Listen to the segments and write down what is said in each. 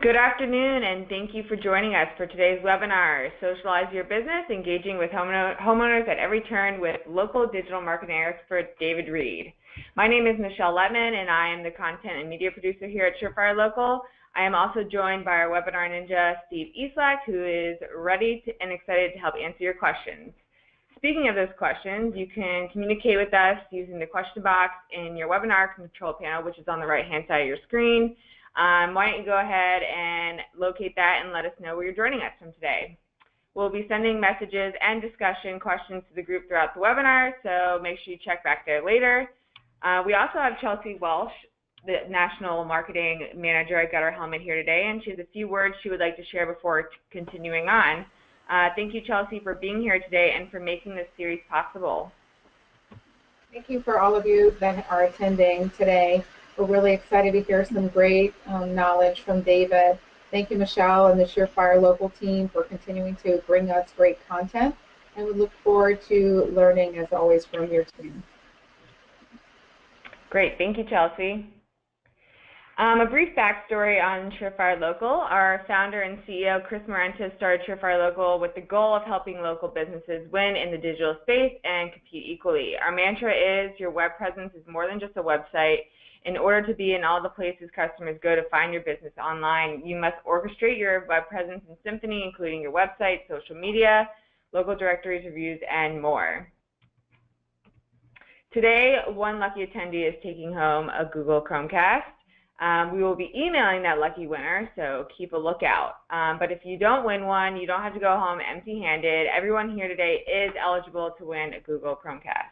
Good afternoon, and thank you for joining us for today's webinar, Socialize Your Business, Engaging with Homeowners at Every Turn with local digital marketing expert David Reed. My name is Michelle Letman, and I am the content and media producer here at Surefire Local. I am also joined by our webinar ninja, Steve Eslak, who is ready and excited to help answer your questions. Speaking of those questions, you can communicate with us using the question box in your webinar control panel, which is on the right-hand side of your screen. Why don't you go ahead and locate that and let us know where you're joining us from today. We'll be sending messages and discussion questions to the group throughout the webinar, so make sure you check back there later. We also have Chelsea Welsh, the National Marketing Manager at Gutter Helmet here today, and she has a few words she would like to share before continuing on. Thank you, Chelsea, for being here today and for making this series possible. Thank you for all of you that are attending today. We're really excited to hear some great knowledge from David. Thank you, Michelle, and the Surefire Local team for continuing to bring us great content, and we look forward to learning, as always, from your team. Great. Thank you, Chelsea. A brief backstory on Surefire Local. Our founder and CEO, Chris Morentis, started Surefire Local with the goal of helping local businesses win in the digital space and compete equally. Our mantra is, your web presence is more than just a website. In order to be in all the places customers go to find your business online, you must orchestrate your web presence in Symphony, including your website, social media, local directories, reviews, and more. Today, one lucky attendee is taking home a Google Chromecast. We will be emailing that lucky winner, so keep a lookout. But if you don't win one, you don't have to go home empty-handed. Everyone here today is eligible to win a Google Chromecast.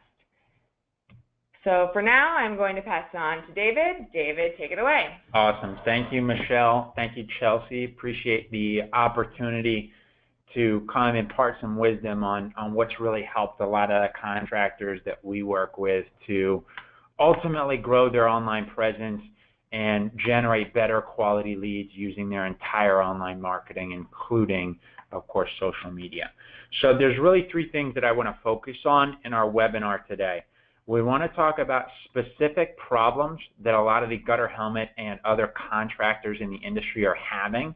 So for now, I'm going to pass it on to David. David, take it away. Awesome. Thank you, Michelle. Thank you, Chelsea. Appreciate the opportunity to come impart some wisdom on what's really helped a lot of the contractors that we work with to ultimately grow their online presence and generate better quality leads using their entire online marketing, including, of course, social media. So there's really three things that I want to focus on in our webinar today. We want to talk about specific problems that a lot of the Gutter Helmet and other contractors in the industry are having.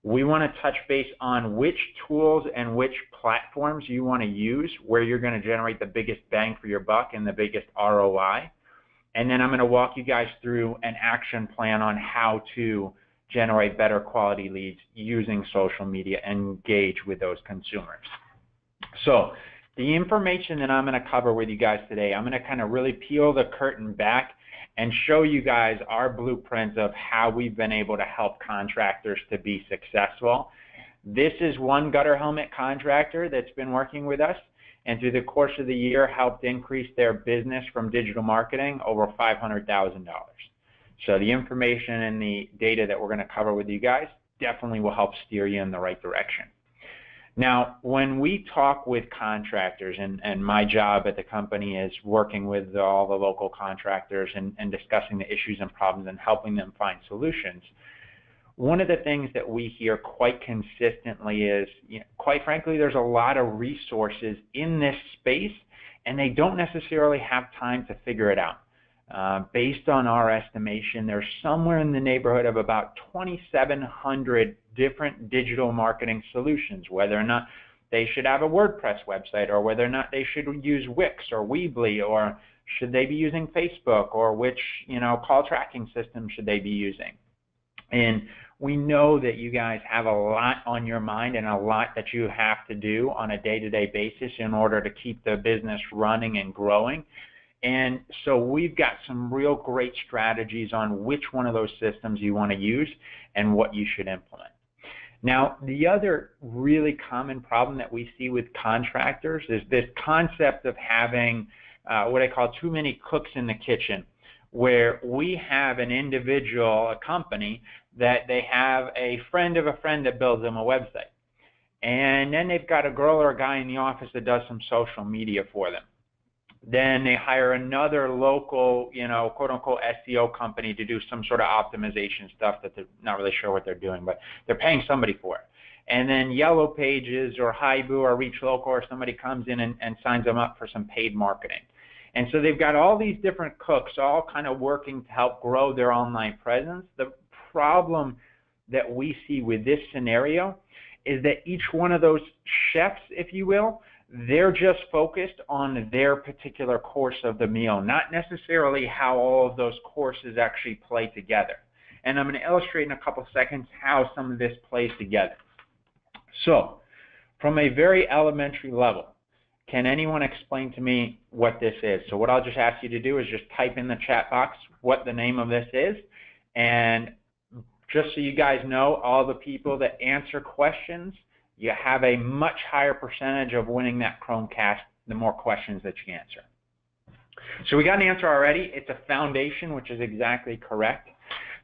We want to touch base on which tools and which platforms you want to use, where you're going to generate the biggest bang for your buck and the biggest ROI. And then I'm going to walk you guys through an action plan on how to generate better quality leads using social media and engage with those consumers. So the information that I'm going to cover with you guys today, I'm going to kind of really peel the curtain back and show you guys our blueprints of how we've been able to help contractors to be successful. This is one Gutter Helmet contractor that's been working with us, and through the course of the year helped increase their business from digital marketing over $500,000. So the information and the data that we're going to cover with you guys definitely will help steer you in the right direction. Now, when we talk with contractors, and my job at the company is working with all the local contractors and discussing the issues and problems and helping them find solutions, one of the things that we hear quite consistently is, quite frankly, there's a lot of resources in this space, and they don't necessarily have time to figure it out. Based on our estimation, there's somewhere in the neighborhood of about 2,700 different digital marketing solutions, whether or not they should have a WordPress website, or whether or not they should use Wix or Weebly, or should they be using Facebook, or which call tracking system should they be using. And we know that you guys have a lot on your mind and a lot that you have to do on a day-to-day basis in order to keep the business running and growing. And so we've got some real great strategies on which one of those systems you want to use and what you should implement. Now, the other really common problem that we see with contractors is this concept of having what I call too many cooks in the kitchen, where we have an individual, a company, that they have a friend of a friend that builds them a website. And then they've got a girl or a guy in the office that does some social media for them. Then they hire another local, quote-unquote SEO company to do some sort of optimization stuff that they're not really sure what they're doing, but they're paying somebody for it. And then Yellow Pages or Haibu or Reach Local or somebody comes in and signs them up for some paid marketing. And so they've got all these different cooks all kind of working to help grow their online presence. The problem that we see with this scenario is that each one of those chefs, if you will, they're just focused on their particular course of the meal, not necessarily how all of those courses actually play together. And I'm going to illustrate in a couple seconds how some of this plays together. So, from a very elementary level, can anyone explain to me what this is? So what I'll just ask you to do is just type in the chat box what the name of this is. And just so you guys know, all the people that answer questions, you have a much higher percentage of winning that Chromecast the more questions that you answer. So we got an answer already. It's a foundation, which is exactly correct.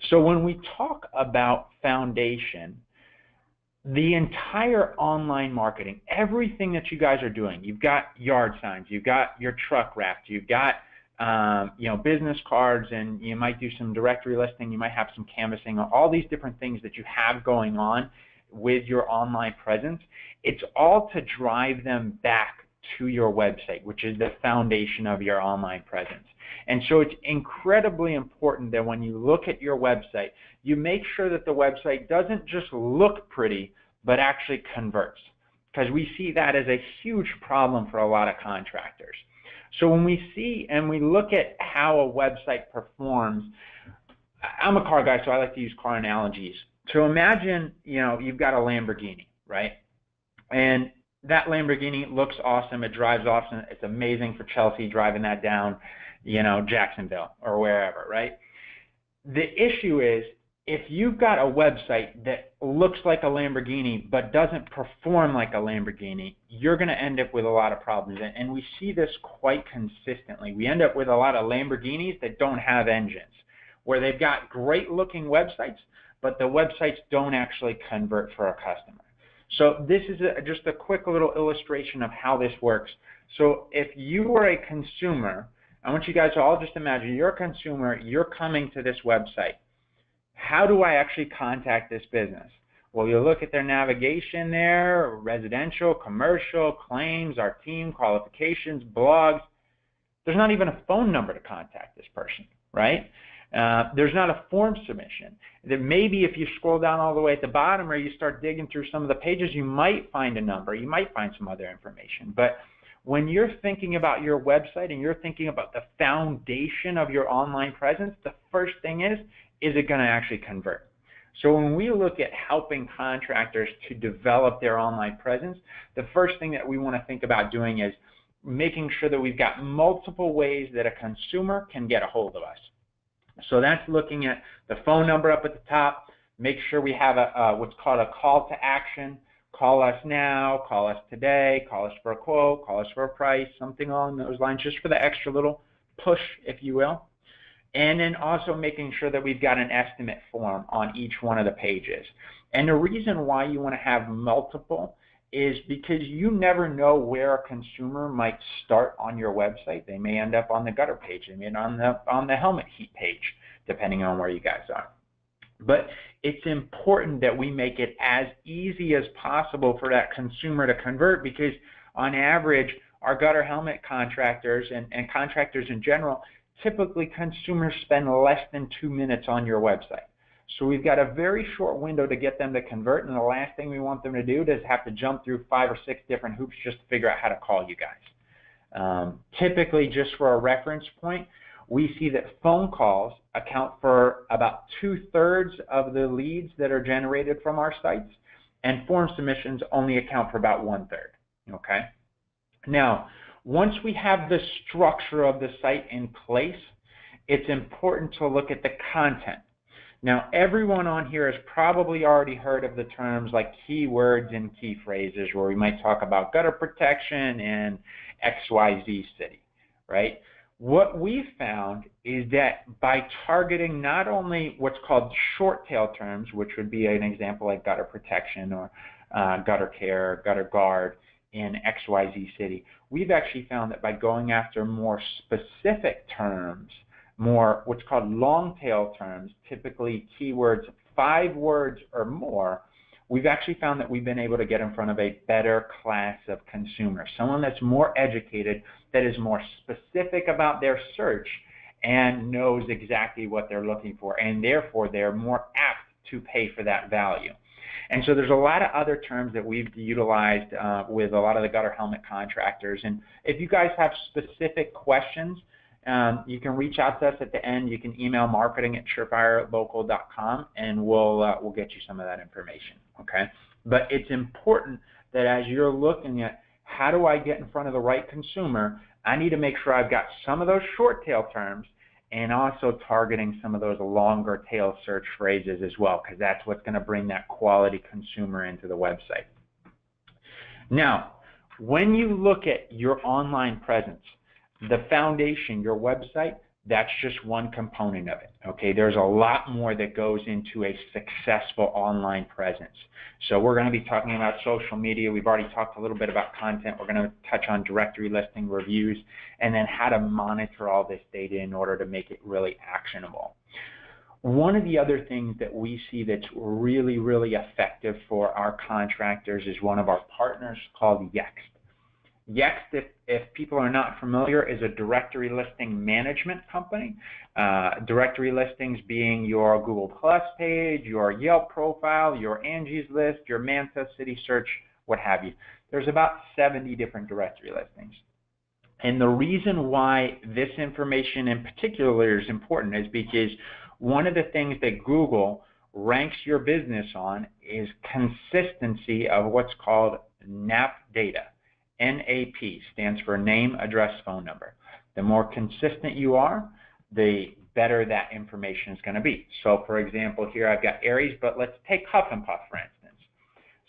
So when we talk about foundation, the entire online marketing, everything that you guys are doing, you've got yard signs, you've got your truck wrapped, you've got business cards, and you might do some directory listing, you might have some canvassing, all these different things that you have going on with your online presence. It's all to drive them back to your website, which is the foundation of your online presence. And so it's incredibly important that when you look at your website, you make sure that the website doesn't just look pretty, but actually converts, because we see that as a huge problem for a lot of contractors. So when we see and we look at how a website performs, I'm a car guy, so I like to use car analogies. So imagine, you've got a Lamborghini, right? And that Lamborghini looks awesome, it drives awesome, it's amazing for Chelsea driving that down, Jacksonville or wherever, right? The issue is, if you've got a website that looks like a Lamborghini but doesn't perform like a Lamborghini, you're going to end up with a lot of problems. And we see this quite consistently. We end up with a lot of Lamborghinis that don't have engines, where they've got great looking websites, but the websites don't actually convert for a customer. So this is just a quick little illustration of how this works. So if you are a consumer, I want you guys to all just imagine you're a consumer, you're coming to this website. How do I actually contact this business? Well, you look at their navigation there, residential, commercial, claims, our team, qualifications, blogs. There's not even a phone number to contact this person, right? There's not a form submission. Then maybe if you scroll down all the way at the bottom or you start digging through some of the pages, you might find a number, you might find some other information. But when you're thinking about your website and you're thinking about the foundation of your online presence, the first thing is it going to actually convert? So when we look at helping contractors to develop their online presence, the first thing that we want to think about doing is making sure that we've got multiple ways that a consumer can get a hold of us. So that's looking at the phone number up at the top, make sure we have what's called a call to action. Call us now, call us today, call us for a quote, call us for a price, something along those lines, just for the extra little push, if you will. And then also making sure that we've got an estimate form on each one of the pages. And the reason why you want to have multiple is because you never know where a consumer might start on your website. They may end up on the gutter page, they may end up on the helmet heat page, depending on where you guys are. But it's important that we make it as easy as possible for that consumer to convert, because on average, our gutter helmet contractors and contractors in general, typically consumers spend less than 2 minutes on your website. So we've got a very short window to get them to convert, and the last thing we want them to do is have to jump through 5 or 6 different hoops just to figure out how to call you guys. Typically, just for a reference point, we see that phone calls account for about 2/3 of the leads that are generated from our sites, and form submissions only account for about 1/3, okay? Now, once we have the structure of the site in place, it's important to look at the content. Now, everyone on here has probably already heard of the terms like keywords and key phrases, where we might talk about gutter protection and XYZ city, right? What we found is that by targeting not only what's called short tail terms, which would be an example like gutter protection or gutter care, gutter guard in XYZ city, we've actually found that by going after more specific terms, more what's called long tail terms, typically keywords 5 words or more, we've actually found that we've been able to get in front of a better class of consumer, someone that's more educated, that is more specific about their search and knows exactly what they're looking for, and therefore they're more apt to pay for that value. And so there's a lot of other terms that we've utilized with a lot of the gutter helmet contractors. And if you guys have specific questions, you can reach out to us at the end. You can email marketing@surefirelocal.com, and we'll get you some of that information, okay? But it's important that as you're looking at how do I get in front of the right consumer, I need to make sure I've got some of those short tail terms and also targeting some of those longer tail search phrases as well, because that's what's going to bring that quality consumer into the website. Now, when you look at your online presence, the foundation, your website, that's just one component of it, okay? There's a lot more that goes into a successful online presence. So we're going to be talking about social media. We've already talked a little bit about content. We're going to touch on directory listing reviews, and then how to monitor all this data in order to make it really actionable. One of the other things that we see that's really, really effective for our contractors is one of our partners called Yext. Yext, if people are not familiar, is a directory listing management company. Directory listings being your Google Plus page, your Yelp profile, your Angie's List, your Manta, City Search, what have you. There's about 70 different directory listings. And the reason why this information in particular is important is because one of the things that Google ranks your business on is consistency of what's called NAP data. NAP stands for name, address, phone number. The more consistent you are, the better that information is going to be. So for example, here I've got Aries, but let's take Huff and Puff for instance.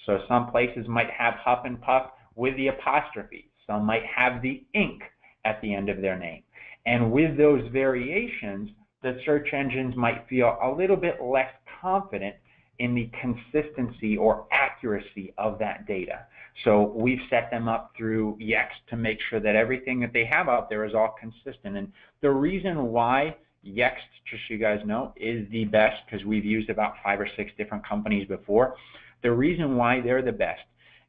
So some places might have Huff and Puff with the apostrophe. Some might have the ink at the end of their name. And with those variations, the search engines might feel a little bit less confident in the consistency or accuracy of that data. So we've set them up through Yext to make sure that everything that they have out there is all consistent. And the reason why Yext, just so you guys know, is the best, because we've used about 5 or 6 different companies before, the reason why they're the best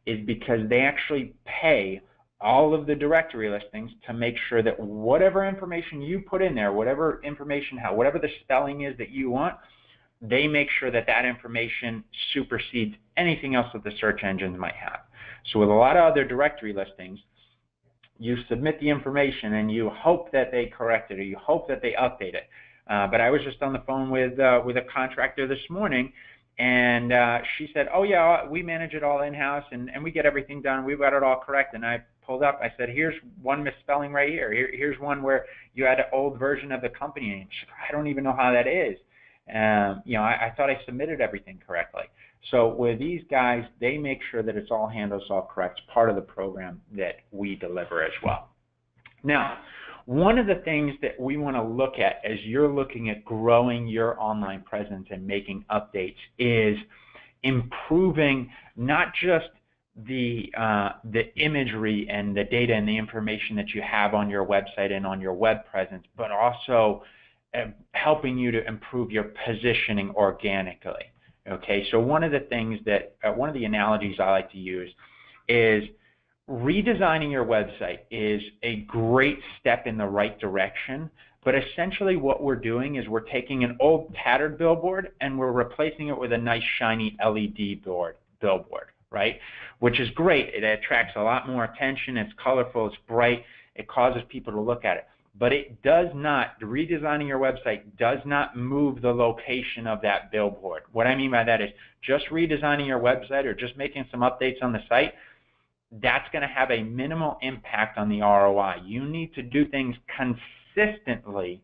is because they actually pay all of the directory listings to make sure that whatever information you put in there, whatever information, whatever the spelling is that you want, they make sure that that information supersedes anything else that the search engines might have. So with a lot of other directory listings, you submit the information and you hope that they correct it or you hope that they update it. But I was just on the phone with a contractor this morning, and she said, oh yeah, we manage it all in-house and we get everything done. We've got it all correct. And I pulled up, I said, here's one misspelling right here. Here's one where you had an old version of the company name. She said, I don't even know how that is. You know, I thought I submitted everything correctly. So with these guys, they make sure that it's all handled, it's all correct. It's part of the program that we deliver as well. Now, one of the things that we want to look at as you're looking at growing your online presence and making updates is improving not just the imagery and the data and the information that you have on your website and on your web presence, but also helping you to improve your positioning organically. Okay, so one of the things that, one of the analogies I like to use is redesigning your website is a great step in the right direction, but essentially what we're doing is we're taking an old tattered billboard and we're replacing it with a nice shiny LED billboard, right? Which is great. It attracts a lot more attention. It's colorful. It's bright. It causes people to look at it. But it does not, redesigning your website does not move the location of that billboard. What I mean by that is just redesigning your website or just making some updates on the site, that's going to have a minimal impact on the ROI. You need to do things consistently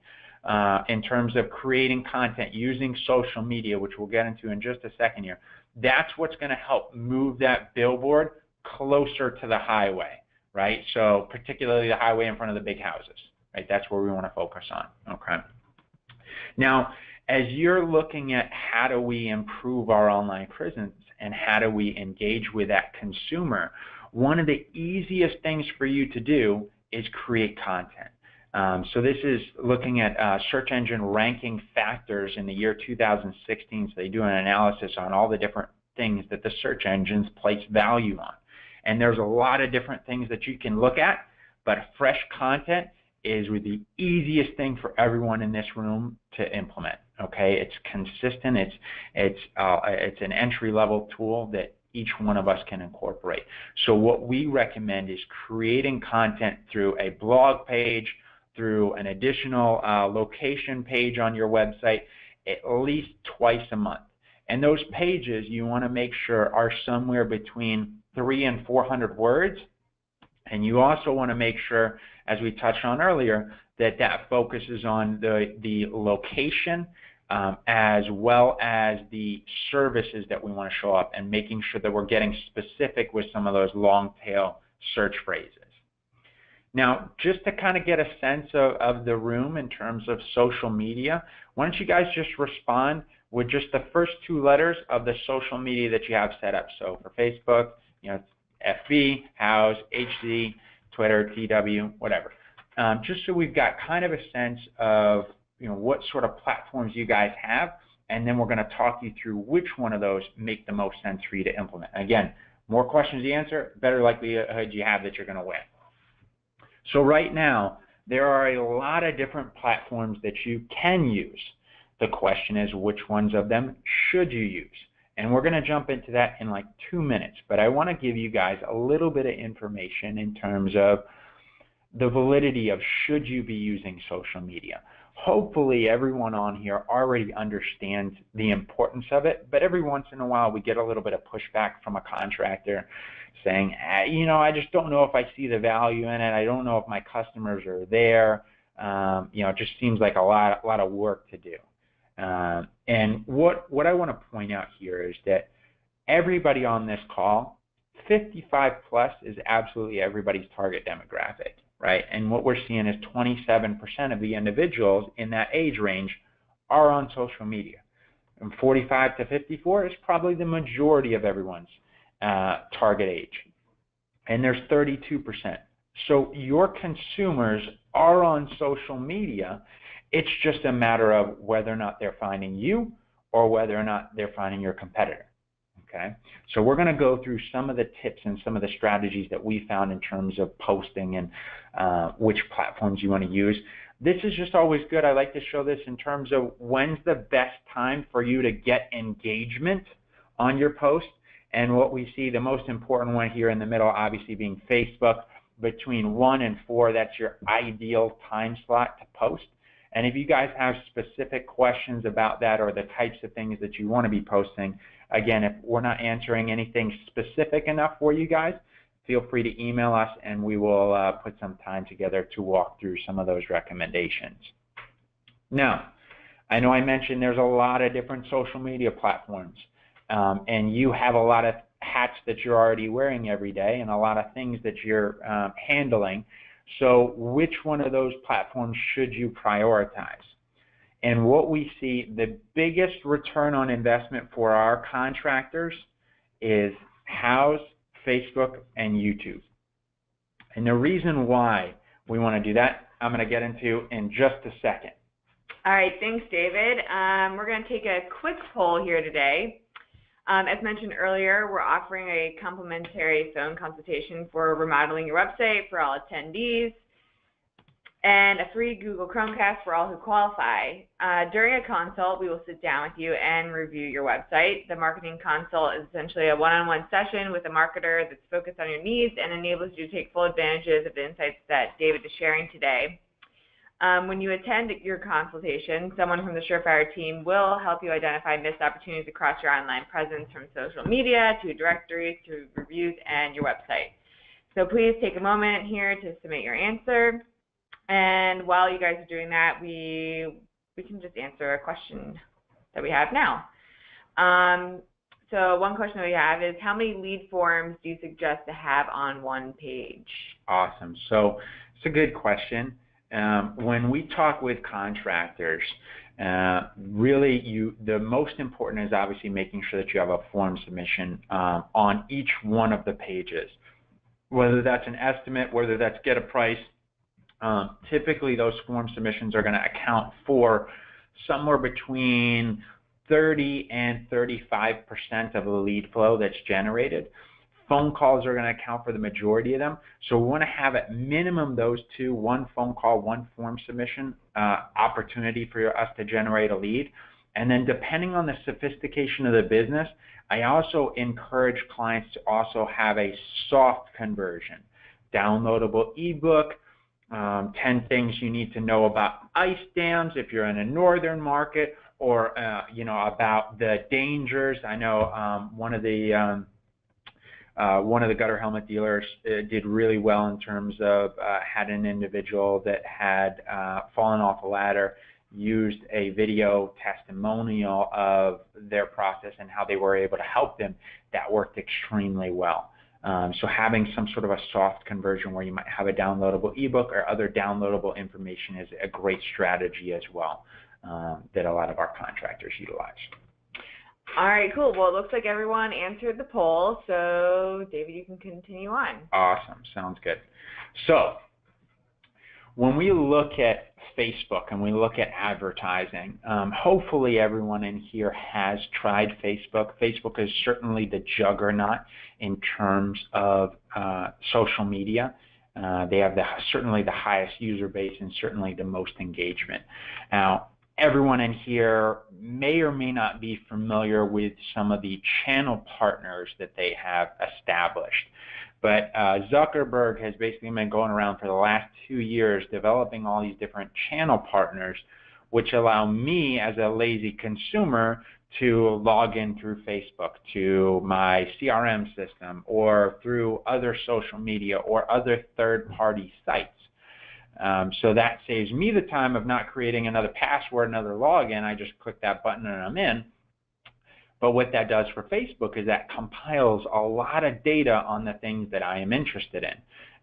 in terms of creating content using social media, which we'll get into in just a second here. That's what's going to help move that billboard closer to the highway, right? So particularly the highway in front of the big houses. Right, that's where we want to focus on. Okay. Now, as you're looking at how do we improve our online presence and how do we engage with that consumer, one of the easiest things for you to do is create content. So this is looking at search engine ranking factors in the year 2016. So they do an analysis on all the different things that the search engines place value on. And there's a lot of different things that you can look at, but fresh content is the easiest thing for everyone in this room to implement. Okay, it's consistent. It's an entry-level tool that each one of us can incorporate. So what we recommend is creating content through a blog page, through an additional location page on your website, at least twice a month. And those pages you want to make sure are somewhere between 300 and 400 words. And you also want to make sure, as we touched on earlier, that that focuses on the location as well as the services that we want to show up, and making sure that we're getting specific with some of those long tail search phrases. Now, just to kind of get a sense of the room in terms of social media, why don't you guys just respond with just the first 2 letters of the social media that you have set up. So for Facebook, you know, FB, House, HZ, Twitter, TW, whatever. Just so we've got kind of a sense of, you know, what sort of platforms you guys have, and then we're going to talk you through which one of those make the most sense for you to implement. Again, more questions you answer, better likelihood you have that you're going to win. So right now, there are a lot of different platforms that you can use. The question is, which ones of them should you use? And we're going to jump into that in like 2 minutes, but I want to give you guys a little bit of information in terms of the validity of should you be using social media. Hopefully everyone on here already understands the importance of it, but every once in a while we get a little bit of pushback from a contractor saying, you know, I just don't know if I see the value in it. I don't know if my customers are there. You know, it just seems like a lot of work to do. And what I want to point out here is that everybody on this call, 55 plus, is absolutely everybody's target demographic, right? And what we're seeing is 27% of the individuals in that age range are on social media. And 45 to 54 is probably the majority of everyone's target age. And there's 32%. So your consumers are on social media. It's just a matter of whether or not they're finding you or whether or not they're finding your competitor. Okay, so we're going to go through some of the tips and some of the strategies that we found in terms of posting and which platforms you want to use. This is just always good. I like to show this in terms of when's the best time for you to get engagement on your post. And what we see, the most important one here in the middle, obviously being Facebook, between 1 and 4, that's your ideal time slot to post. And if you guys have specific questions about that or the types of things that you want to be posting, again, if we're not answering anything specific enough for you guys, feel free to email us and we will put some time together to walk through some of those recommendations. Now, I know I mentioned there's a lot of different social media platforms, and you have a lot of hats that you're already wearing every day and a lot of things that you're handling. So which one of those platforms should you prioritize? And what we see, the biggest return on investment for our contractors is House, Facebook, and YouTube. And the reason why we want to do that, I'm going to get into in just a second. All right, thanks, David. We're going to take a quick poll here today. As mentioned earlier, we're offering a complimentary phone consultation for remodeling your website for all attendees, and a free Google Chromecast for all who qualify. During a consult, we will sit down with you and review your website. The marketing consult is essentially a one-on-one session with a marketer that's focused on your needs and enables you to take full advantages of the insights that David is sharing today. When you attend your consultation, someone from the Surefire team will help you identify missed opportunities across your online presence, from social media to directories to reviews and your website. So please take a moment here to submit your answer. And while you guys are doing that, we can just answer a question that we have now. So one question that we have is, how many lead forms do you suggest to have on one page? Awesome. So it's a good question. When we talk with contractors, really the most important is obviously making sure that you have a form submission on each one of the pages. Whether that's an estimate, whether that's get a price, typically those form submissions are going to account for somewhere between 30 and 35% of the lead flow that's generated. Phone calls are going to account for the majority of them. So we want to have at minimum those two, one phone call, one form submission opportunity for us to generate a lead. And then depending on the sophistication of the business, I also encourage clients to also have a soft conversion, downloadable ebook, 10 things you need to know about ice dams if you're in a northern market, or about the dangers. I know one of the gutter helmet dealers did really well in terms of had an individual that had fallen off a ladder, used a video testimonial of their process and how they were able to help them. That worked extremely well. So having some sort of a soft conversion where you might have a downloadable ebook or other downloadable information is a great strategy as well that a lot of our contractors utilize. All right, cool. Well, it looks like everyone answered the poll, so David, you can continue on. Awesome. Sounds good. So when we look at Facebook and we look at advertising, hopefully everyone in here has tried Facebook. Facebook is certainly the juggernaut in terms of social media. They have certainly the highest user base and certainly the most engagement. Now, everyone in here may or may not be familiar with some of the channel partners that they have established. But Zuckerberg has basically been going around for the last 2 years developing all these different channel partners, which allow me as a lazy consumer to log in through Facebook to my CRM system or through other social media or other third-party sites. So that saves me the time of not creating another password, another login. I just click that button and I'm in. But what that does for Facebook is that compiles a lot of data on the things that I am interested in.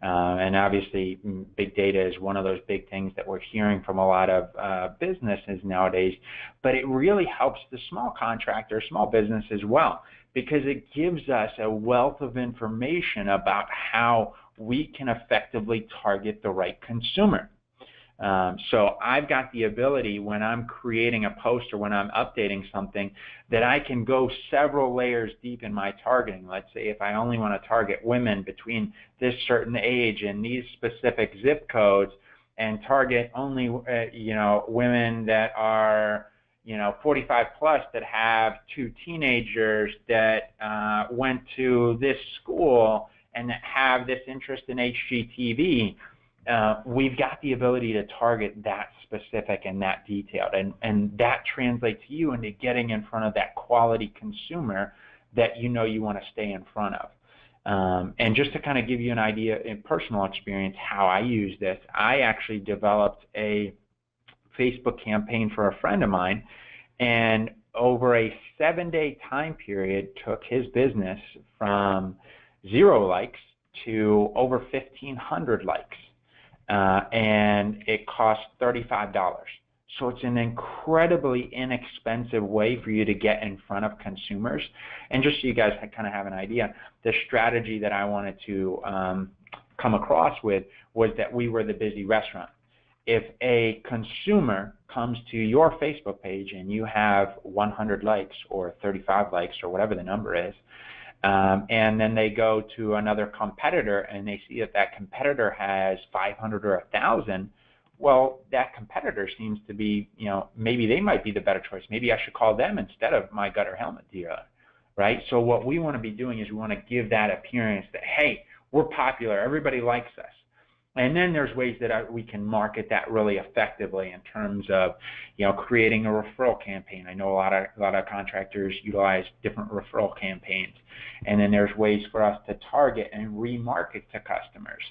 And obviously, big data is one of those big things that we're hearing from a lot of businesses nowadays. But it really helps the small contractor, small business as well, because it gives us a wealth of information about how we can effectively target the right consumer. So I've got the ability when I'm creating a post or when I'm updating something that I can go several layers deep in my targeting. Let's say if I only want to target women between this certain age and these specific zip codes and target only women that are 45 plus that have 2 teenagers that went to this school and that have this interest in HGTV, we've got the ability to target that specific and that detailed, and that translates you into getting in front of that quality consumer that you want to stay in front of. And just to kind of give you an idea in personal experience how I use this, I actually developed a Facebook campaign for a friend of mine, and over a 7-day time period took his business from 0 likes to over 1,500 likes. And it costs $35. So it's an incredibly inexpensive way for you to get in front of consumers. And just so you guys kind of have an idea, the strategy that I wanted to come across with was that we were the busy restaurant. If a consumer comes to your Facebook page and you have 100 likes or 35 likes or whatever the number is, and then they go to another competitor and they see that that competitor has 500 or 1,000, well, that competitor seems to be, maybe they might be the better choice. Maybe I should call them instead of my gutter helmet dealer, right? So what we want to be doing is we want to give that appearance that, hey, we're popular, everybody likes us. And then there's ways that we can market that really effectively in terms of, creating a referral campaign. I know a lot of contractors utilize different referral campaigns, and then there's ways for us to target and remarket to customers.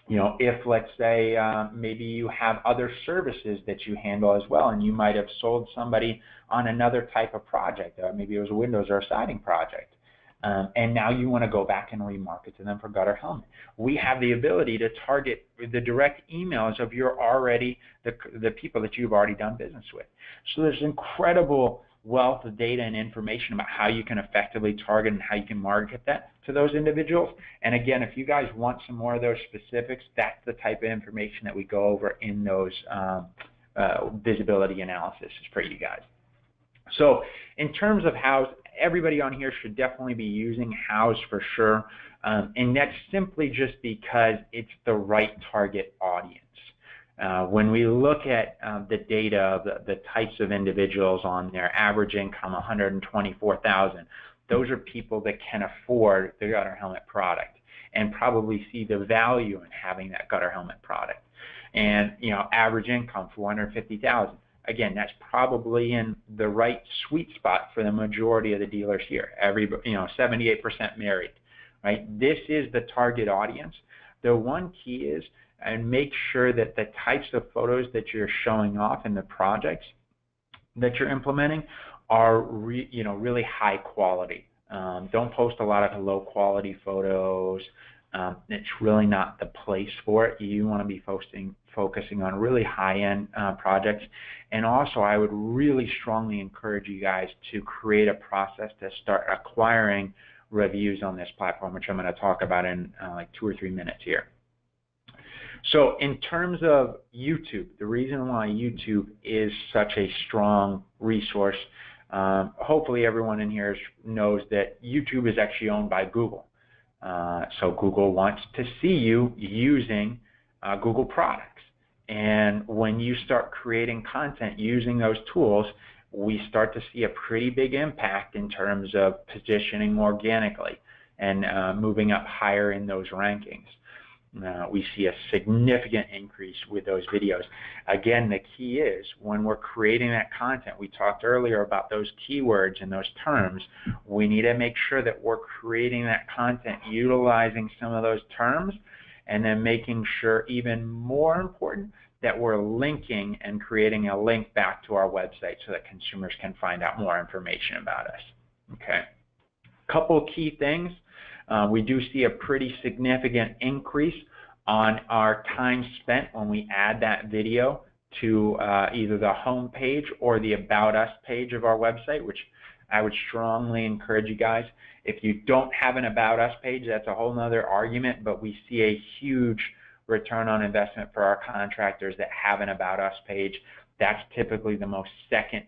If let's say maybe you have other services that you handle as well, and you might have sold somebody on another type of project, maybe it was a windows or a siding project. And now you want to go back and remarket to them for gutter helmet. We have the ability to target the direct emails of the people that you've already done business with. So there's incredible wealth of data and information about how you can effectively target and how you can market that to those individuals. And again, if you guys want some more of those specifics, that's the type of information that we go over in those visibility analysis for you guys. So in terms of how everybody on here should definitely be using House for sure, and that's simply just because it's the right target audience. When we look at the data of the types of individuals on their average income, 124,000, those are people that can afford the gutter helmet product and probably see the value in having that gutter helmet product. And average income, 450,000. Again, that's probably in the right sweet spot for the majority of the dealers here. 78% married, right? This is the target audience. The one key is, and make sure that the types of photos that you're showing off in the projects that you're implementing are really high quality. Don't post a lot of low quality photos. It's really not the place for it. You want to be focusing on really high-end projects. And also, I would really strongly encourage you guys to create a process to start acquiring reviews on this platform, which I'm going to talk about in like 2 or 3 minutes here. So in terms of YouTube, the reason why YouTube is such a strong resource, hopefully everyone in here knows that YouTube is actually owned by Google. So Google wants to see you using Google products. And when you start creating content using those tools, we start to see a pretty big impact in terms of positioning organically and moving up higher in those rankings. We see a significant increase with those videos. Again, the key is when we're creating that content, we talked earlier about those keywords and those terms. We need to make sure that we're creating that content utilizing some of those terms, and then making sure, even more important, that we're linking and creating a link back to our website so that consumers can find out more information about us. Okay. Couple key things. We do see a pretty significant increase on our time spent when we add that video to either the home page or the About Us page of our website, which I would strongly encourage you guys. If you don't have an About Us page, that's a whole nother argument, but we see a huge return on investment for our contractors that have an About Us page. That's typically the most second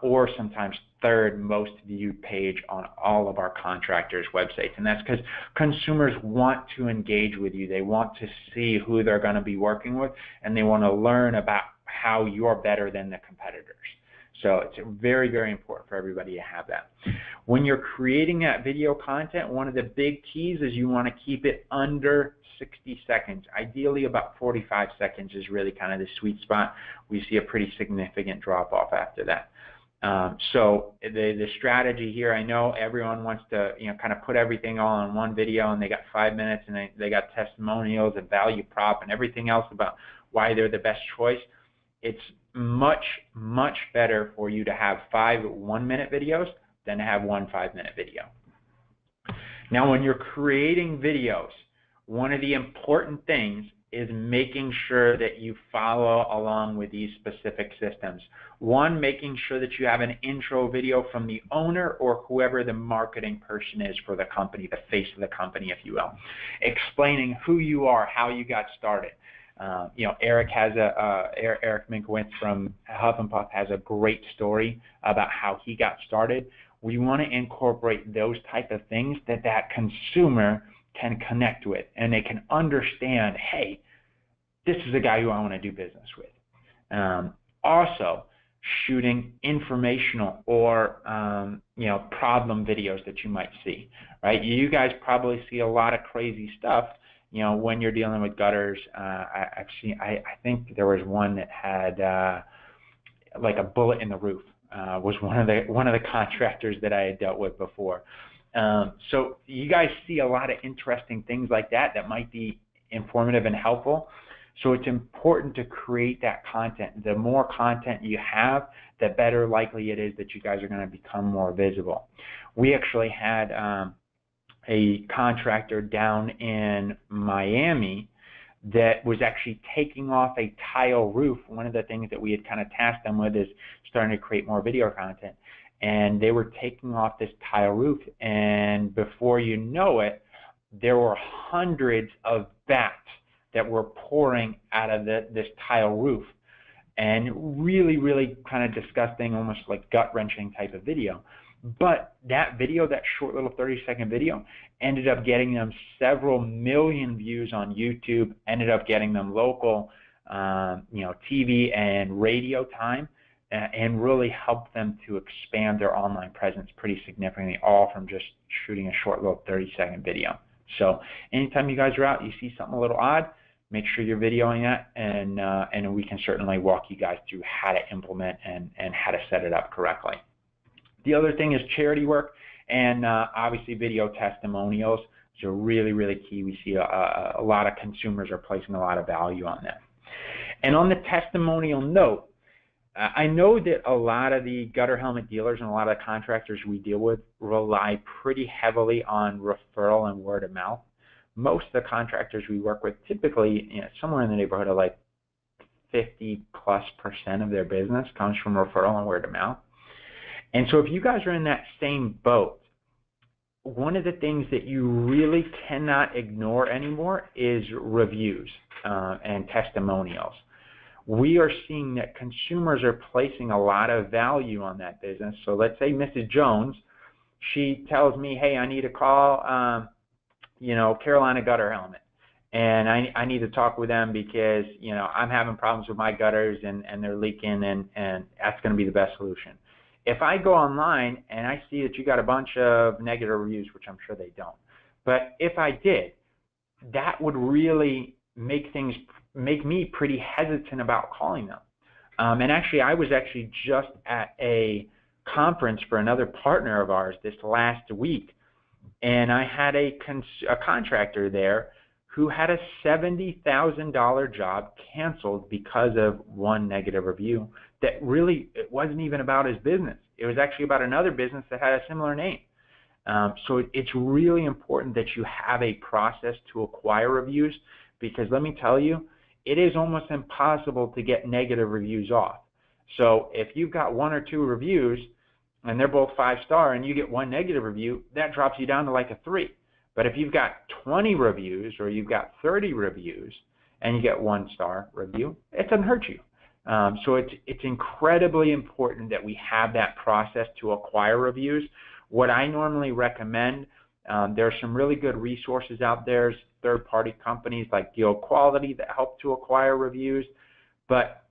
or sometimes third most viewed page on all of our contractors' websites. And that's because consumers want to engage with you. They want to see who they're going to be working with, and they want to learn about how you're better than the competitors. So it's very, very important for everybody to have that. When you're creating that video content, one of the big keys is you want to keep it under 60 seconds. Ideally, about 45 seconds is really kind of the sweet spot. We see a pretty significant drop-off after that. So the strategy here, I know everyone wants to kind of put everything all in one video, and they got 5 minutes, and they got testimonials and value prop and everything else about why they're the best choice. It's much, much better for you to have 5 one-minute videos than to have 1 5-minute video. Now, when you're creating videos, one of the important things is making sure that you follow along with these specific systems. One, making sure that you have an intro video from the owner or whoever the marketing person is for the company, the face of the company, if you will, explaining who you are, how you got started. Eric has Eric Minkowitz from Huff and Puff has a great story about how he got started. We want to incorporate those type of things that consumer can connect with, and they can understand, hey, this is a guy who I want to do business with. Also, shooting informational or problem videos that you might see, right? You guys probably see a lot of crazy stuff, when you're dealing with gutters. I think there was one that had like a bullet in the roof. Was one of the contractors that I had dealt with before. So you guys see a lot of interesting things like that might be informative and helpful. So it's important to create that content. The more content you have, the better likely it is that you guys are going to become more visible. We actually had a contractor down in Miami that was actually taking off a tile roof. One of the things that we had kind of tasked them with is starting to create more video content. And they were taking off this tile roof, and before you know it, there were hundreds of bats that were pouring out of this tile roof. And really, really kind of disgusting, almost like gut-wrenching type of video. But that video, that short little 30-second video, ended up getting them several million views on YouTube, ended up getting them local, TV and radio time, and really helped them to expand their online presence pretty significantly, all from just shooting a short little 30-second video. So anytime you guys are out, you see something a little odd, make sure you're videoing that, and we can certainly walk you guys through how to implement and how to set it up correctly. The other thing is charity work, and obviously video testimonials. So really, really key. We see a lot of consumers are placing a lot of value on that. And on the testimonial note, I know that a lot of the gutter helmet dealers and a lot of the contractors we deal with rely pretty heavily on referral and word of mouth. Most of the contractors we work with typically, somewhere in the neighborhood of like 50+% of their business comes from referral and word of mouth. And so if you guys are in that same boat, one of the things that you really cannot ignore anymore is reviews and testimonials. We are seeing that consumers are placing a lot of value on that business. So let's say Mrs. Jones, she tells me, hey, I need to call, Carolina Gutter Helmet, and I need to talk with them because, I'm having problems with my gutters and they're leaking, and that's going to be the best solution. If I go online and I see that you got a bunch of negative reviews, which I'm sure they don't, but if I did, that would really make me pretty hesitant about calling them. And actually, I was just at a conference for another partner of ours this last week, and I had a contractor there who had a $70,000 job canceled because of one negative review that really, it wasn't even about his business. It was actually about another business that had a similar name. So it's really important that you have a process to acquire reviews, because let me tell you, it is almost impossible to get negative reviews off. So if you've got 1 or 2 reviews and they're both 5-star and you get 1 negative review, that drops you down to like a 3. But if you've got 20 reviews or you've got 30 reviews and you get 1-star review, it doesn't hurt you. So it's incredibly important that we have that process to acquire reviews. What I normally recommend, there are some really good resources out there, third-party companies like Deal Quality that help to acquire reviews. But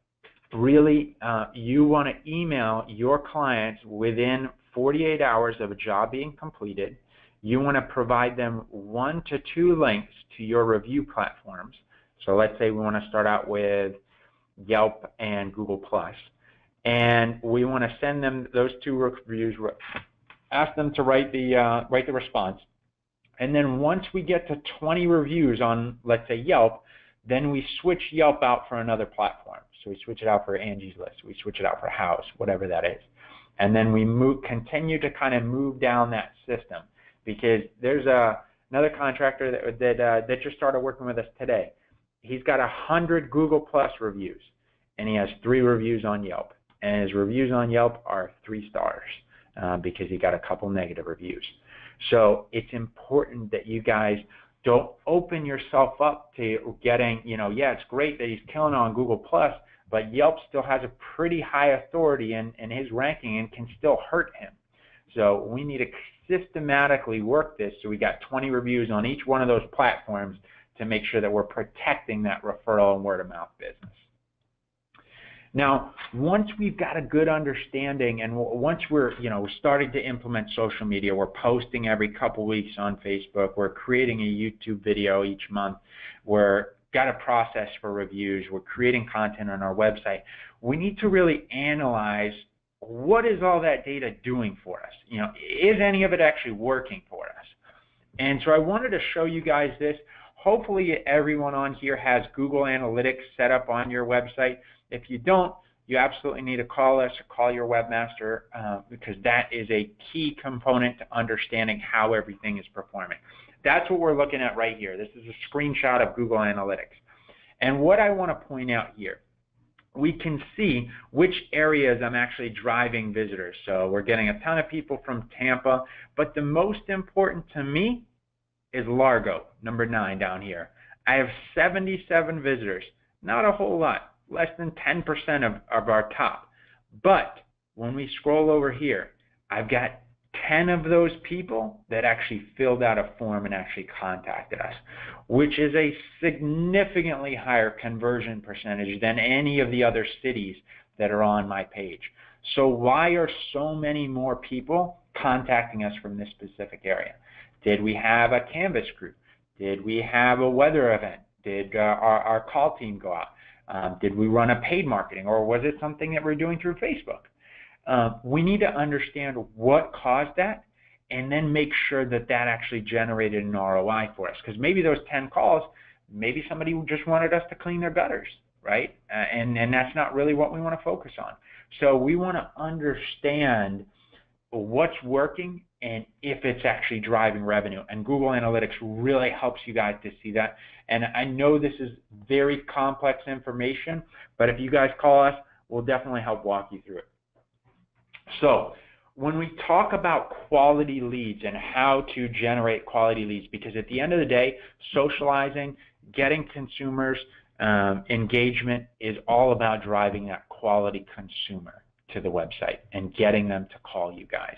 really, you want to email your clients within 48 hours of a job being completed. You want to provide them 1 to 2 links to your review platforms. So let's say we want to start out with Yelp and Google+. And we want to send them those 2 reviews, ask them to write the response. And then once we get to 20 reviews on, let's say, Yelp, then we switch Yelp out for another platform. So we switch it out for Angie's List, we switch it out for House, whatever that is. And then we continue to kind of move down that system, because there's another contractor that just started working with us today. He's got 100 Google+ reviews, and he has 3 reviews on Yelp. And his reviews on Yelp are 3 stars because he got a couple negative reviews. So it's important that you guys don't open yourself up to getting, yeah, it's great that he's killing on Google+, but Yelp still has a pretty high authority in his ranking and can still hurt him. So we need to systematically work this so we got 20 reviews on each one of those platforms to make sure that we're protecting that referral and word-of-mouth business. Now, once we've got a good understanding, and once we're starting to implement social media, we're posting every couple weeks on Facebook, we're creating a YouTube video each month, we're got a process for reviews, we're creating content on our website, we need to really analyze what is all that data doing for us. Is any of it actually working for us? And so I wanted to show you guys this. Hopefully everyone on here has Google Analytics set up on your website. If you don't, you absolutely need to call us or call your webmaster because that is a key component to understanding how everything is performing. That's what we're looking at right here. This is a screenshot of Google Analytics. And what I want to point out here, we can see which areas I'm actually driving visitors. So we're getting a ton of people from Tampa, but the most important to me is Largo, number 9 down here. I have 77 visitors, not a whole lot, less than 10% of our top. But when we scroll over here, I've got 10 of those people that actually filled out a form and actually contacted us, which is a significantly higher conversion percentage than any of the other cities that are on my page. So why are so many more people contacting us from this specific area? Did we have a canvas group? Did we have a weather event? Did our call team go out? Did we run a paid marketing, or was it something that we're doing through Facebook? We need to understand what caused that, and then make sure that that actually generated an ROI for us. Because maybe those 10 calls, maybe somebody just wanted us to clean their gutters, right? And that's not really what we want to focus on. So we want to understand what's working and if it's actually driving revenue. And Google Analytics really helps you guys to see that. And I know this is very complex information, but if you guys call us, we'll definitely help walk you through it. So when we talk about quality leads and how to generate quality leads, because at the end of the day, socializing, getting consumers engagement is all about driving that quality consumer to the website and getting them to call you guys.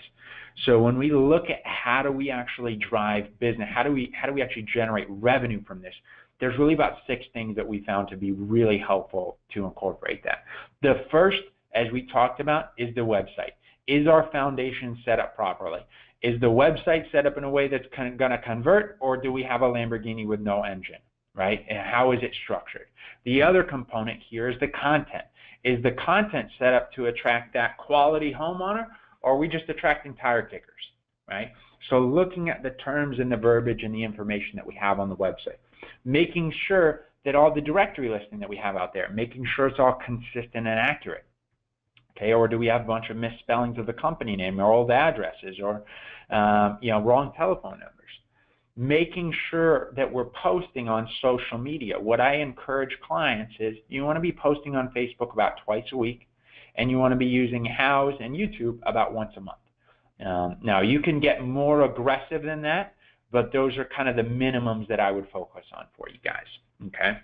So when we look at how do we actually drive business, how do we actually generate revenue from this, there's really about 6 things that we found to be really helpful to incorporate that. The first, as we talked about, is the website. Is our foundation set up properly? Is the website set up in a way that's going to convert, or do we have a Lamborghini with no engine, right? And how is it structured? The other component here is the content. Is the content set up to attract that quality homeowner, or are we just attracting tire kickers, right? So looking at the terms and the verbiage and the information that we have on the website, making sure that all the directory listing that we have out there, making sure it's all consistent and accurate. Okay, or do we have a bunch of misspellings of the company name, or old addresses, or wrong telephone numbers? Making sure that we're posting on social media. What I encourage clients is you want to be posting on Facebook about twice a week, and you want to be using House and YouTube about once a month. Now you can get more aggressive than that, but those are kind of the minimums that I would focus on for you guys. Okay.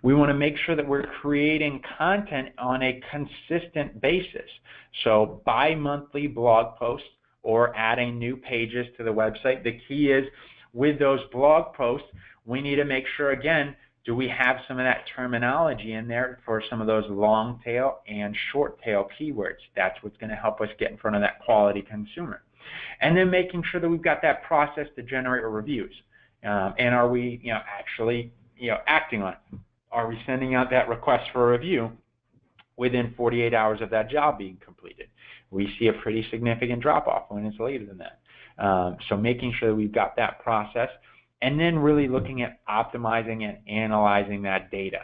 We want to make sure that we're creating content on a consistent basis. So bi-monthly blog posts or adding new pages to the website. The key is with those blog posts, we need to make sure, again, do we have some of that terminology in there for some of those long tail and short tail keywords? That's what's going to help us get in front of that quality consumer. And then making sure that we've got that process to generate reviews. And are we actually acting on it? Are we sending out that request for a review within 48 hours of that job being completed? We see a pretty significant drop-off when it's later than that. So making sure that we've got that process, and then really looking at optimizing and analyzing that data.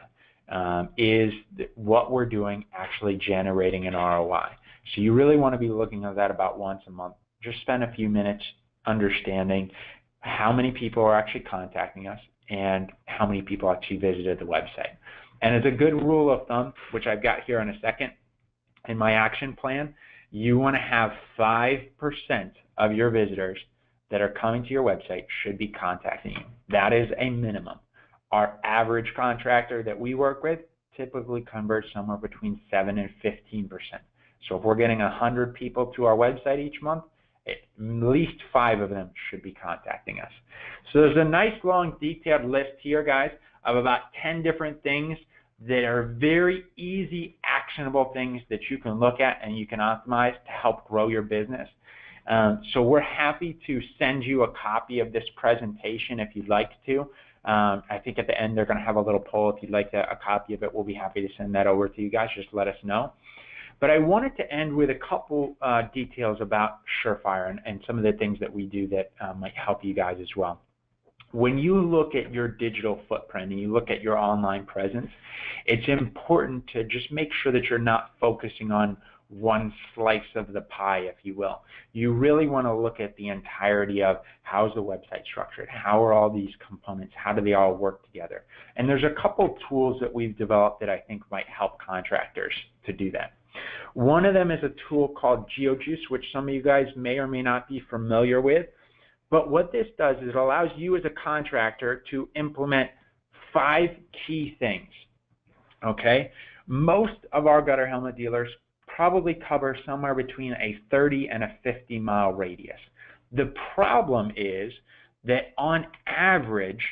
Is what we're doing actually generating an ROI? So you really want to be looking at that about once a month. Just spend a few minutes understanding how many people are actually contacting us and how many people actually visited the website. And as a good rule of thumb, which I've got here in a second, in my action plan, you want to have 5% of your visitors that are coming to your website should be contacting you. That is a minimum. Our average contractor that we work with typically converts somewhere between 7 and 15%. So if we're getting 100 people to our website each month, at least 5 of them should be contacting us. So there's a nice long detailed list here, guys, of about 10 different things that are very easy, actionable things that you can look at and you can optimize to help grow your business. So we're happy to send you a copy of this presentation if you'd like to. I think at the end they're going to have a little poll. If you'd like a copy of it, we'll be happy to send that over to you guys. Just let us know. But I wanted to end with a couple details about Surefire and some of the things that we do that might help you guys as well. When you look at your digital footprint and you look at your online presence, it's important to just make sure that you're not focusing on one slice of the pie, if you will. You really want to look at the entirety of how's the website structured, how are all these components, how do they all work together. And there's a couple tools that we've developed that I think might help contractors to do that. One of them is a tool called GeoJuice, which some of you guys may or may not be familiar with. But what this does is it allows you as a contractor to implement 5 key things. Okay? Most of our gutter helmet dealers probably cover somewhere between a 30 and a 50-mile radius. The problem is that on average,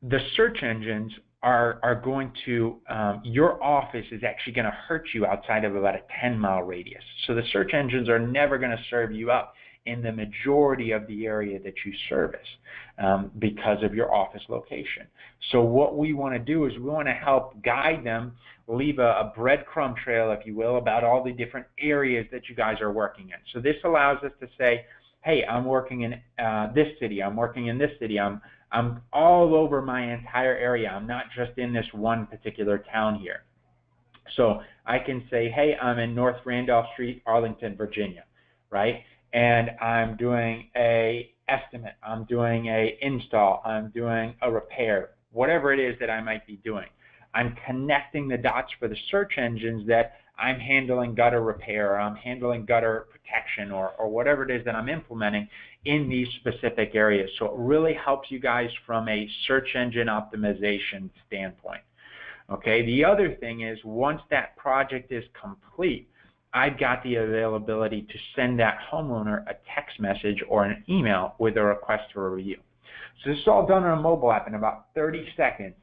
the search engines are going to, your office is actually going to hurt you outside of about a 10-mile radius. So the search engines are never going to serve you up in the majority of the area that you service because of your office location. So what we want to do is we want to help guide them, leave a breadcrumb trail, if you will, about all the different areas that you guys are working in. So this allows us to say, hey, I'm working in this city, I'm working in this city, I'm all over my entire area. I'm not just in this one particular town here. So I can say, hey, I'm in North Randolph Street, Arlington, Virginia, right? And I'm doing a estimate, I'm doing a install, I'm doing a repair, whatever it is that I might be doing. I'm connecting the dots for the search engines that I'm handling gutter repair, or I'm handling gutter protection, or whatever it is that I'm implementing in these specific areas. So it really helps you guys from a search engine optimization standpoint. Okay, the other thing is once that project is complete, I've got the availability to send that homeowner a text message or an email with a request for a review. So this is all done on a mobile app in about 30 seconds.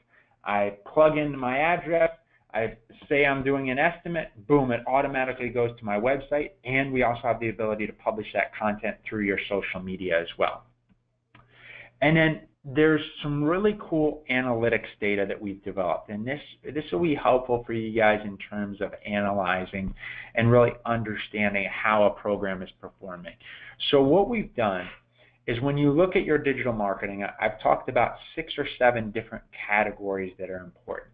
I plug in my address, I say I'm doing an estimate, boom, it automatically goes to my website, and we also have the ability to publish that content through your social media as well. And then there's some really cool analytics data that we've developed, and this will be helpful for you guys in terms of analyzing and really understanding how a program is performing. So what we've done is when you look at your digital marketing, I've talked about 6 or 7 different categories that are important.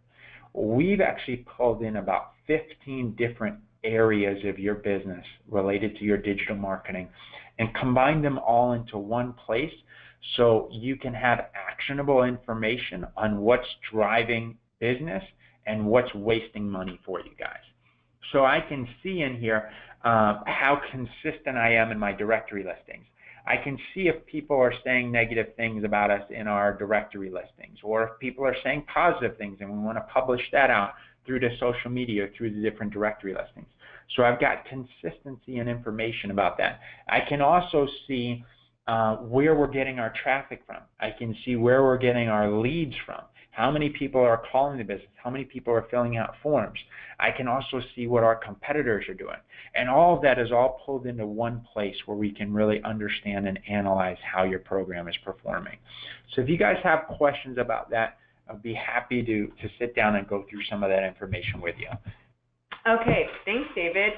We've actually pulled in about 15 different areas of your business related to your digital marketing and combined them all into one place so you can have actionable information on what's driving business and what's wasting money for you guys. So I can see in here how consistent I am in my directory listings. I can see if people are saying negative things about us in our directory listings, or if people are saying positive things and we want to publish that out through the social media, through the different directory listings. So I've got consistency and information about that. I can also see where we're getting our traffic from. I can see where we're getting our leads from. How many people are calling the business? How many people are filling out forms? I can also see what our competitors are doing. And all of that is all pulled into one place where we can really understand and analyze how your program is performing. So if you guys have questions about that, I'd be happy to sit down and go through some of that information with you. Okay, thanks, David.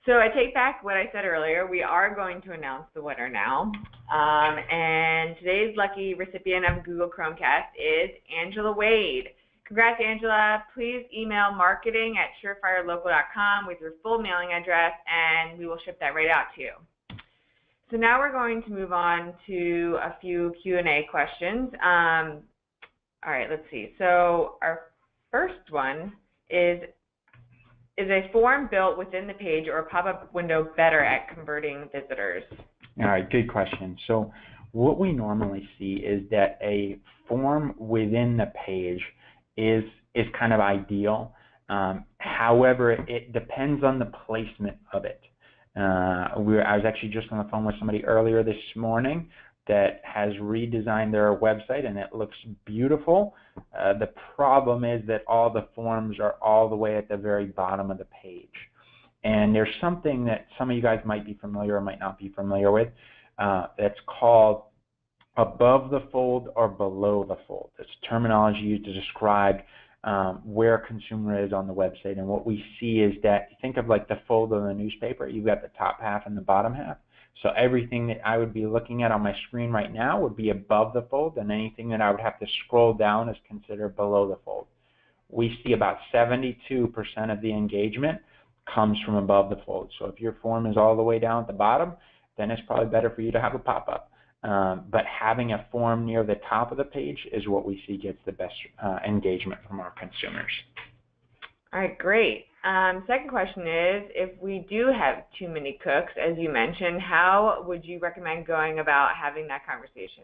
So I take back what I said earlier. We are going to announce the winner now. And today's lucky recipient of Google Chromecast is Angela Wade. Congrats, Angela. Please email marketing@surefirelocal.com with your full mailing address, and we will ship that right out to you. So now we're going to move on to a few Q&A questions. All right, let's see. So our first one is a form built within the page or a pop-up window better at converting visitors? All right, good question. So what we normally see is that a form within the page is kind of ideal. However, it depends on the placement of it. I was actually just on the phone with somebody earlier this morning that has redesigned their website, and it looks beautiful. The problem is that all the forms are all the way at the very bottom of the page. And there's something that some of you guys might be familiar or might not be familiar with that's called above the fold or below the fold. It's terminology used to describe where a consumer is on the website. And what we see is that, think of like the fold of the newspaper. You've got the top half and the bottom half. So everything that I would be looking at on my screen right now would be above the fold, and anything that I would have to scroll down is considered below the fold. We see about 72% of the engagement comes from above the fold. So if your form is all the way down at the bottom, then it's probably better for you to have a pop-up. But having a form near the top of the page is what we see gets the best engagement from our consumers. All right, great. Second question is, if we do have too many cooks, as you mentioned, how would you recommend going about having that conversation?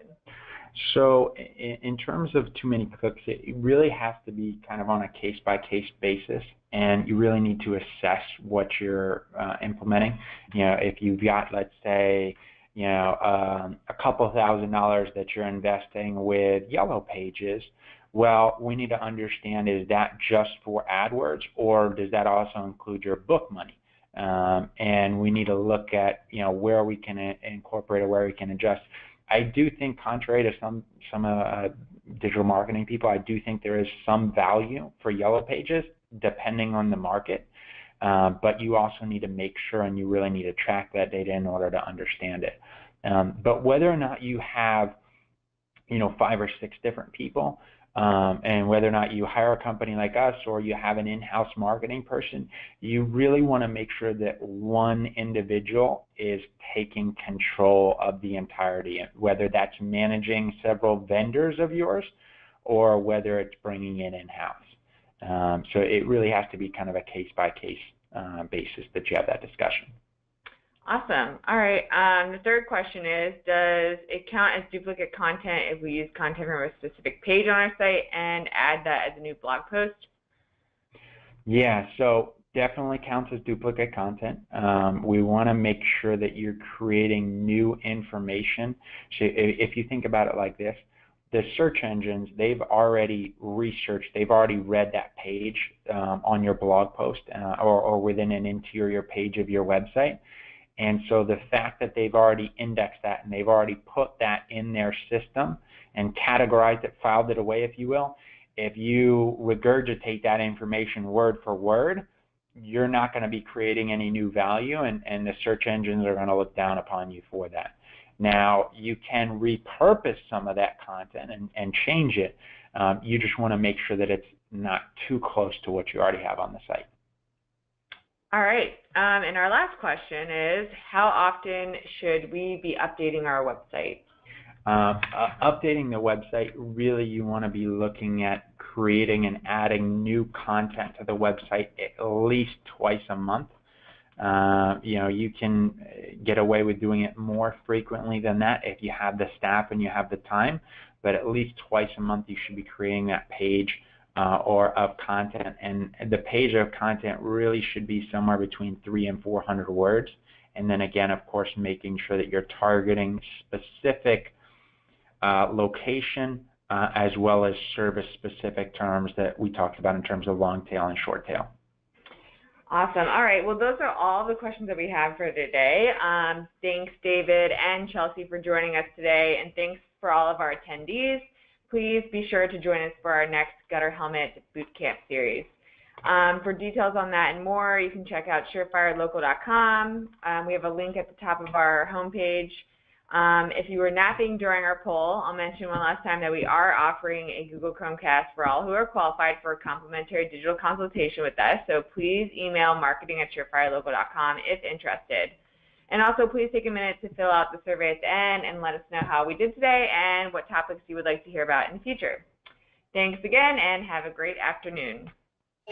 So in terms of too many cooks, it really has to be kind of on a case-by-case basis, and you really need to assess what you're implementing. If you've got, let's say, a couple $1,000s that you're investing with Yellow Pages, well, we need to understand, is that just for AdWords, or does that also include your book money? And we need to look at, where we can incorporate or where we can adjust. I do think, contrary to some digital marketing people, I do think there is some value for Yellow Pages, depending on the market. But you also need to make sure, and you really need to track that data in order to understand it. But whether or not you have, 5 or 6 different people, and whether or not you hire a company like us or you have an in-house marketing person, you really want to make sure that one individual is taking control of the entirety, whether that's managing several vendors of yours or whether it's bringing it in-house. So it really has to be kind of a case-by-case basis that you have that discussion. Awesome. All right. The third question is, does it count as duplicate content if we use content from a specific page on our site and add that as a new blog post? Yeah, so definitely counts as duplicate content. We want to make sure that you're creating new information. So if you think about it like this, the search engines, they've already researched, they've already read that page on your blog post or within an interior page of your website. And so the fact that they've already indexed that and they've already put that in their system and categorized it, filed it away, if you will, if you regurgitate that information word for word, you're not going to be creating any new value, and the search engines are going to look down upon you for that. Now, you can repurpose some of that content and change it. You just want to make sure that it's not too close to what you already have on the site. All right, and our last question is, how often should we be updating our website? Updating the website, really you want to be looking at creating and adding new content to the website at least twice a month. You can get away with doing it more frequently than that if you have the staff and you have the time, but at least twice a month you should be creating that page or of content, and the page of content really should be somewhere between 300 and 400 words. And then again, of course, making sure that you're targeting specific location as well as service-specific terms that we talked about in terms of long tail and short tail. Awesome. All right. Well, those are all the questions that we have for today. Thanks, David and Chelsea, for joining us today, and thanks for all of our attendees. Please be sure to join us for our next Gutter Helmet Bootcamp series. For details on that and more, you can check out surefirelocal.com. We have a link at the top of our homepage. If you were napping during our poll, I'll mention one last time that we are offering a Google Chromecast for all who are qualified for a complimentary digital consultation with us. So please email marketing@surefirelocal.com if interested. And also, please take a minute to fill out the survey at the end and let us know how we did today and what topics you would like to hear about in the future. Thanks again, and have a great afternoon.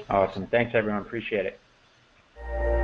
Awesome. Thanks, everyone. Appreciate it.